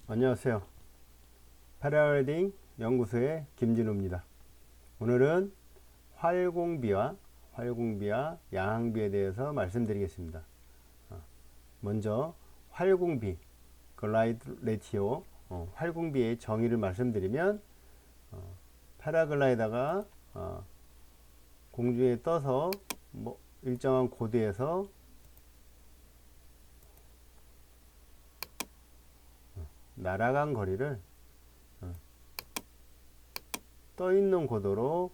안녕하세요. 패러글라이딩 연구소의 김진우입니다. 오늘은 활공비와 양항비에 대해서 말씀드리겠습니다. 먼저 활공비, 글라이드 레티오, 활공비의 정의를 말씀드리면 패러글라이더가 공중에 떠서 일정한 고도에서 날아간 거리를 떠 있는 고도로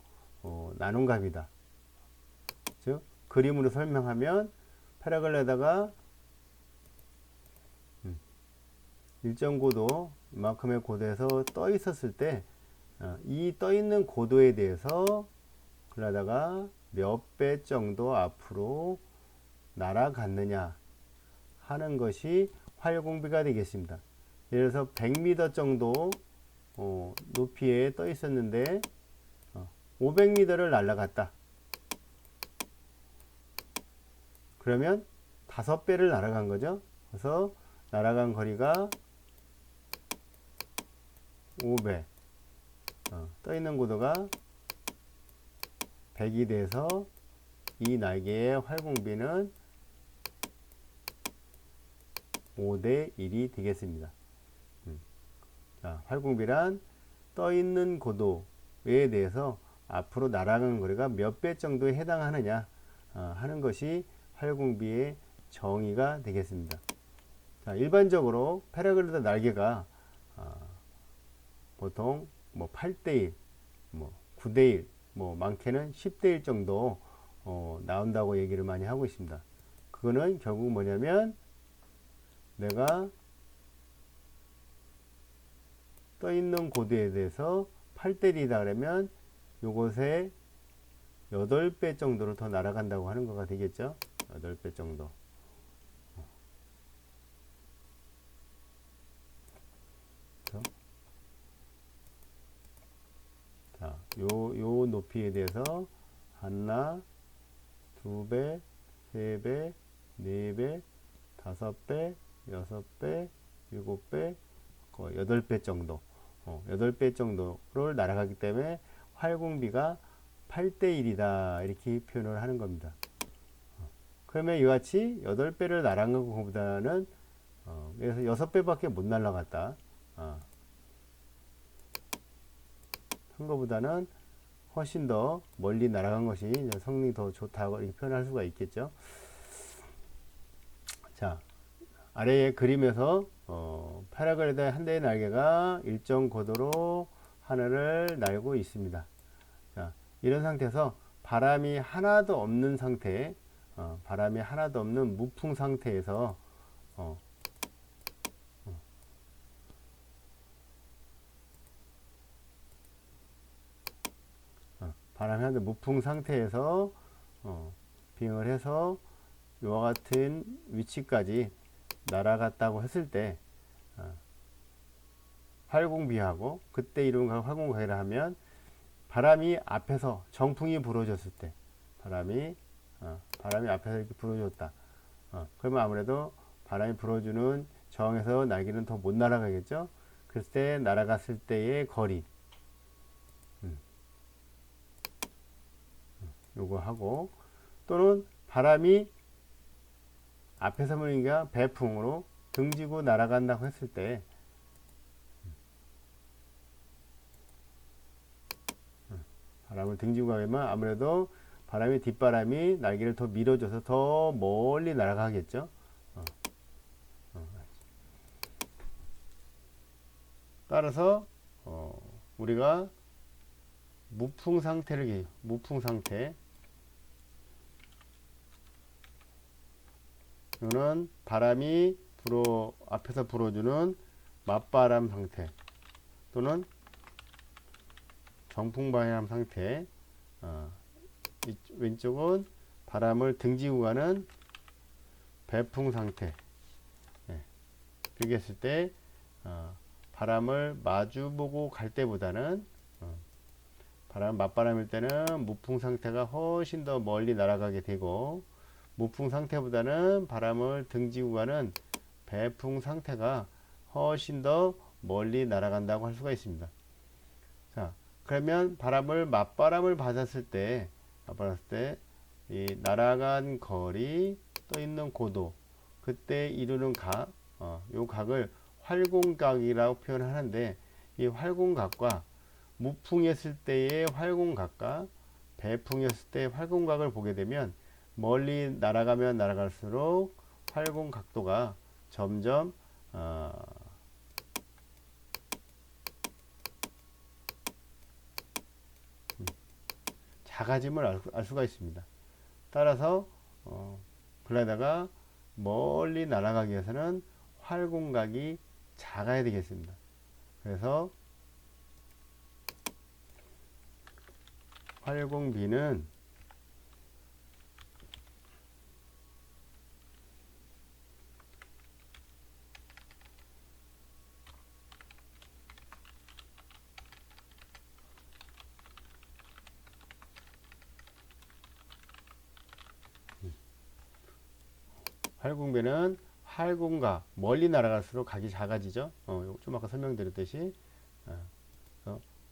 나눈 값이다. 즉 그림으로 설명하면 패러글라이더가 일정 고도, 이만큼의 고도에서 떠 있었을 때 이 떠 있는 고도에 대해서 글라이더가 몇 배 정도 앞으로 날아갔느냐 하는 것이 활공비가 되겠습니다. 예를 들어서 100m 정도 높이에 떠 있었는데 500m를 날아갔다. 그러면 5배를 날아간 거죠. 그래서 날아간 거리가 5배, 떠 있는 고도가 100이 돼서 이 날개의 활공비는 5대 1이 되겠습니다. 자, 활공비란 떠 있는 고도에 대해서 앞으로 날아가는 거리가 몇 배 정도에 해당하느냐 하는 것이 활공비의 정의가 되겠습니다. 자, 일반적으로 패러글라이더 날개가 보통 8대1, 9대1, 많게는 10대1 정도 나온다고 얘기를 많이 하고 있습니다. 그거는 결국 뭐냐면 내가 떠 있는 고도에 대해서 8대1이다 그러면 요것에 8배 정도를 더 날아간다고 하는 거가 되겠죠. 8배 정도. 자, 요 높이에 대해서 하나, 두 배, 세 배, 네 배, 5배, 6배, 7배, 거의 8배 정도. 8배 정도를 날아가기 때문에 활공비가 8대1이다. 이렇게 표현을 하는 겁니다. 그러면 이와 같이 8배를 날아간 것보다는 그래서 6배밖에 못 날아갔다. 한 것보다는 훨씬 더 멀리 날아간 것이 성능이 더 좋다고 이렇게 표현할 수가 있겠죠. 자, 아래의 그림에서 패러글라이더 한 대의 날개가 일정 고도로 하늘을 날고 있습니다. 자, 이런 상태에서 바람이 하나도 없는 상태, 바람이 하나도 없는 무풍 상태에서 바람이 하나도 무풍 상태에서 비행을 해서 이와 같은 위치까지 날아갔다고 했을 때 활공비하고 그때 이룬 활공비라 하면 바람이 앞에서 정풍이 불어줬을 때 바람이 앞에서 이렇게 불어줬다. 그러면 아무래도 바람이 불어주는 저항에서 날개는 더 못 날아가겠죠. 그랬을 때 날아갔을 때의 거리 요거 하고 또는 바람이 앞에서 부니까 배풍으로 등지고 날아간다고 했을 때 바람을 등지고 가면 아무래도 바람이 뒷바람이 날개를 더 밀어줘서 더 멀리 날아가겠죠. 따라서 우리가 무풍 상태를 무풍 상태 이거는 바람이 앞에서 불어주는 맞바람 상태 또는 정풍바람 상태 왼쪽은 바람을 등지고 가는 배풍 상태 그렇게 했을 때 바람을 마주보고 갈 때보다는 맞바람일 때는 무풍 상태가 훨씬 더 멀리 날아가게 되고 무풍 상태보다는 바람을 등지고 가는 배풍 상태가 훨씬 더 멀리 날아간다고 할 수가 있습니다. 자, 그러면 맞바람을 받았을 때, 이 날아간 거리, 떠 있는 고도, 그때 이루는 요 각을 활공각이라고 표현하는데, 이 활공각과 무풍이었을 때의 활공각과 배풍이었을 때의 활공각을 보게 되면 멀리 날아가면 날아갈수록 활공각도가 점점 작아짐을 알 수가 있습니다. 따라서 글라이더가 멀리 날아가기 위해서는 활공각이 작아야 되겠습니다. 그래서 활공비는 활공각 멀리 날아갈수록 각이 작아지죠. 좀 아까 설명드렸듯이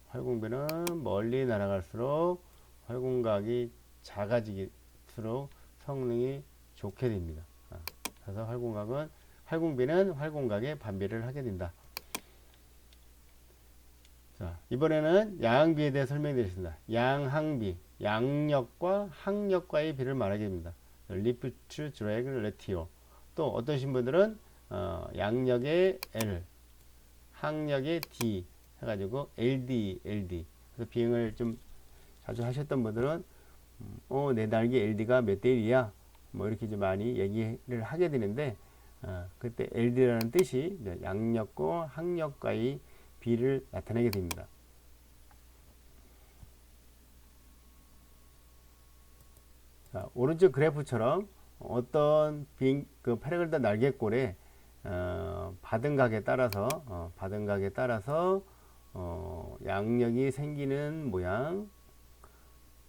활공비는 멀리 날아갈수록 활공각이 작아질수록 성능이 좋게 됩니다. 그래서 활공비는 활공각에 반비를 하게 된다. 자, 이번에는 양항비에 대해 설명드리겠습니다. 양항비, 양력과 항력과의 비를 말하게 됩니다. 리프트 드래그 레티오. 또 어떤 분들은 양력의 L, 항력의 D 해가지고 LD. 그래서 비행을 좀 자주 하셨던 분들은 내 날개 LD가 몇 대 1이야? 뭐 이렇게 좀 많이 얘기를 하게 되는데 그때 LD라는 뜻이 양력과 항력과의 비를 나타내게 됩니다. 자, 오른쪽 그래프처럼 어떤 패러글더 날개꼴에 받은 각에 따라서 양력이 생기는 모양,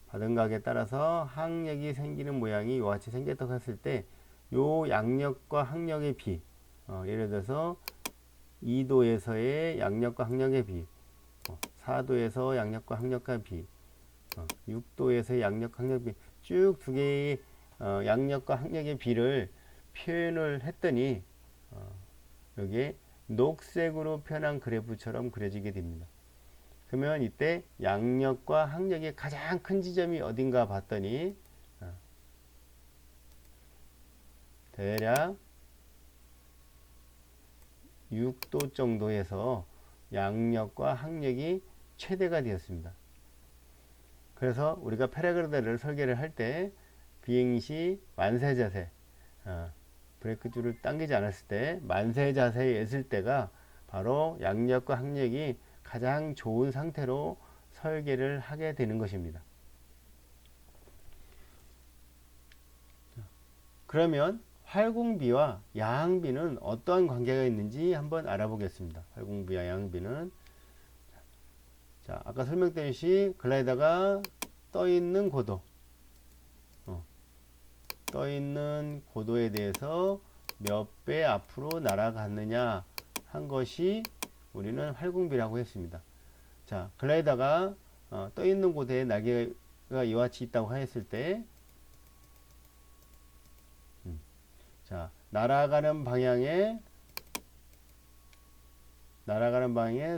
받은 각에 따라서 항력이 생기는 모양이 이와 같이 생겼다고 했을 때, 요 양력과 항력의 비, 예를 들어서 2도에서의 양력과 항력의 비, 4도에서 양력과 항력의 비, 6도에서의 양력과 항력의 비, 쭉 두 개의 양력과 항력의 비를 표현을 했더니 여기에 녹색으로 표현한 그래프처럼 그려지게 됩니다. 그러면 이때 양력과 항력의 가장 큰 지점이 어딘가 봤더니 대략 6도 정도에서 양력과 항력이 최대가 되었습니다. 그래서 우리가 패러글라이더를 설계를 할 때 비행 시 만세 자세, 브레이크 줄을 당기지 않았을 때 만세 자세에 있을 때가 바로 양력과 항력이 가장 좋은 상태로 설계를 하게 되는 것입니다. 그러면 활공비와 양항비는 어떠한 관계가 있는지 한번 알아보겠습니다. 활공비와 양항비는, 자, 아까 설명드렸듯이 글라이더가 떠 있는 고도에 대해서 몇 배 앞으로 날아갔느냐 한 것이 우리는 활공비라고 했습니다. 자, 글라이더가 떠 있는 고도에 날개가 이와 같이 있다고 했을 때, 자, 날아가는 방향에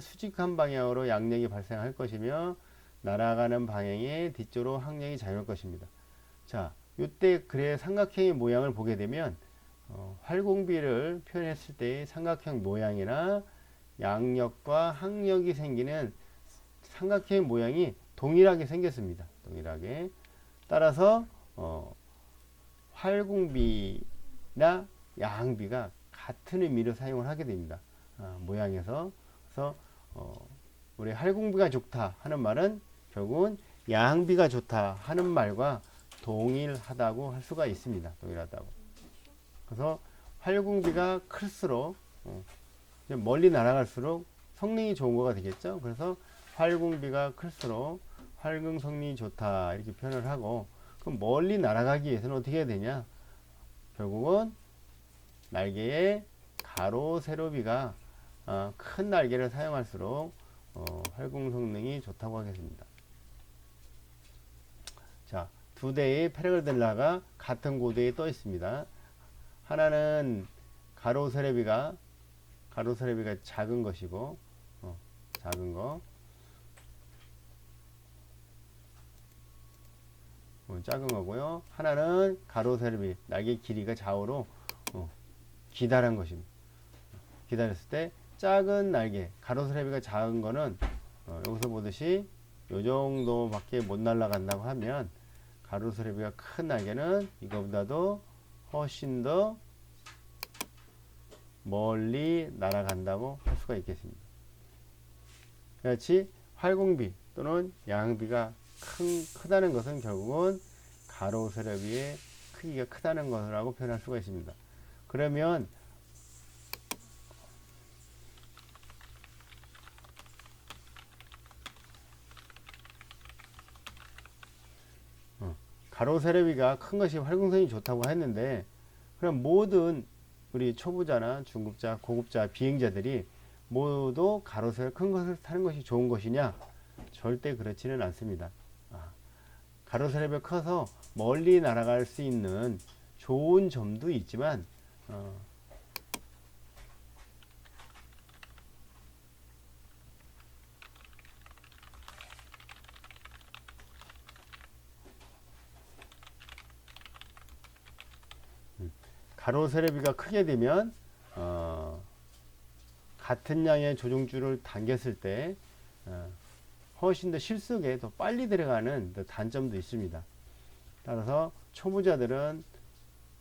수직한 방향으로 양력이 발생할 것이며, 날아가는 방향의 뒤쪽으로 항력이 작용할 것입니다. 자, 이때 그래 삼각형의 모양을 보게 되면 활공비를 표현했을 때의 삼각형 모양이나 양력과 항력이 생기는 삼각형의 모양이 동일하게 생겼습니다. 동일하게. 따라서 활공비나 양항비가 같은 의미로 사용을 하게 됩니다. 모양에서. 그래서 우리 활공비가 좋다 하는 말은 결국은 양항비가 좋다 하는 말과 동일하다고 할 수가 있습니다. 동일하다고. 그래서 활공비가 클수록 멀리 날아갈수록 성능이 좋은 거가 되겠죠. 그래서 활공비가 클수록 활공 성능이 좋다 이렇게 표현을 하고, 그럼 멀리 날아가기 위해서는 어떻게 해야 되냐? 결국은 날개의 가로 세로비가 큰 날개를 사용할수록 활공 성능이 좋다고 하겠습니다. 자, 두 대의 페레글델라가 같은 고도에 떠 있습니다. 하나는 가로세레비가 작은 것이고, 작은 거, 작은 거고요. 하나는 가로세레비, 날개 길이가 좌우로 기다란 것입니다. 기다렸을 때 작은 날개, 가로세레비가 작은 거는 여기서 보듯이 요 정도밖에 못 날아간다고 하면, 가로세레비가 큰 날개는 이거보다도 훨씬 더 멀리 날아간다고 할 수가 있겠습니다. 같이 활공비 또는 양비가 크다는 것은 결국은 가로세레비의 크기가 크다는 것이라고 표현할 수가 있습니다. 그러면 가로세레비가 큰 것이 활공성이 좋다고 했는데, 그럼 모든 우리 초보자나 중급자, 고급자, 비행자들이 모두 가로세레비 큰 것을 타는 것이 좋은 것이냐? 절대 그렇지는 않습니다. 가로세레비가 커서 멀리 날아갈 수 있는 좋은 점도 있지만, 가로세레비가 크게 되면 같은 양의 조종줄을 당겼을 때 훨씬 더 실속에 더 빨리 들어가는 단점도 있습니다. 따라서 초보자들은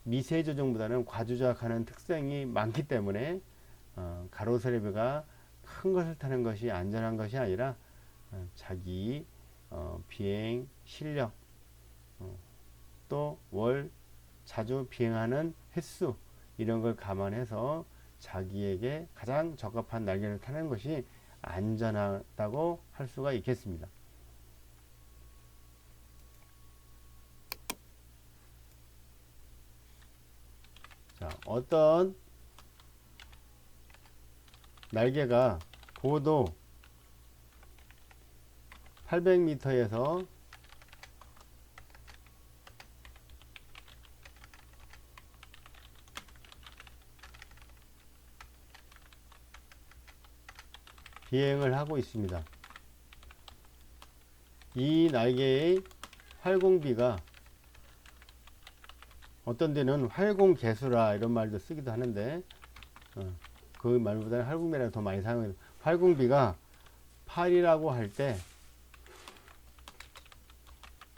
미세 조종보다는 과조작하는 특성이 많기 때문에 가로세레비가 큰 것을 타는 것이 안전한 것이 아니라 자기 비행 실력, 또 자주 비행하는 횟수, 이런 걸 감안해서 자기에게 가장 적합한 날개를 타는 것이 안전하다고 할 수가 있겠습니다. 자, 어떤 날개가 고도 800m에서 비행을 하고 있습니다. 이 날개의 활공비가 어떤 데는 활공개수라 이런 말도 쓰기도 하는데, 그 말보다는 활공비라고 더 많이 사용해요. 활공비가 8이라고 할 때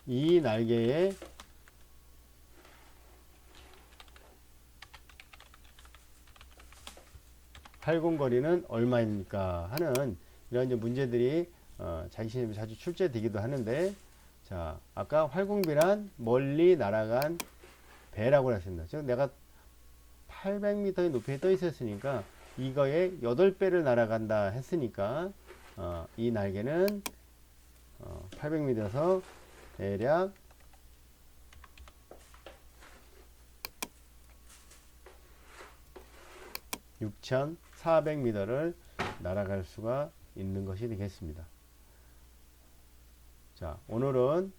이 날개의 활공거리는 얼마입니까 하는 이런 이제 문제들이 자기 시험에 자주 출제되기도 하는데, 자, 아까 활공비란 멀리 날아간 배라고 했습니다. 즉 내가 800m의 높이에 떠 있었으니까 이거의 8배를 날아간다 했으니까 이 날개는 800m에서 대략 6,400m를 날아갈 수가 있는 것이 되겠습니다. 자, 오늘은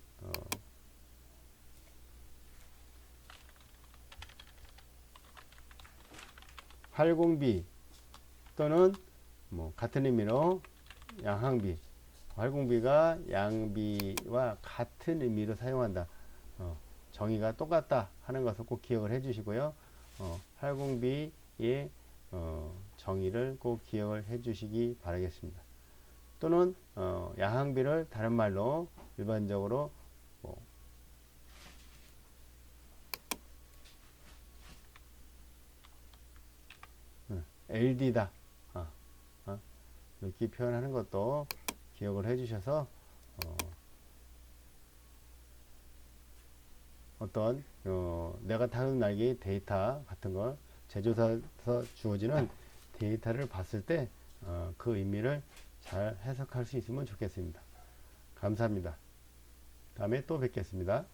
활공비 또는 같은 의미로 양항비, 활공비가 양비와 같은 의미로 사용한다, 정의가 똑같다 하는 것을 꼭 기억을 해 주시고요. 활공비의 정의를 꼭 기억을 해 주시기 바라겠습니다. 또는 양항비를 다른 말로 일반적으로 LD다 이렇게 표현하는 것도 기억을 해 주셔서 어떤 내가 타는 날개의 데이터 같은 걸 제조사에서 주어지는 데이터를 봤을 때 그 의미를 잘 해석할 수 있으면 좋겠습니다. 감사합니다. 다음에 또 뵙겠습니다.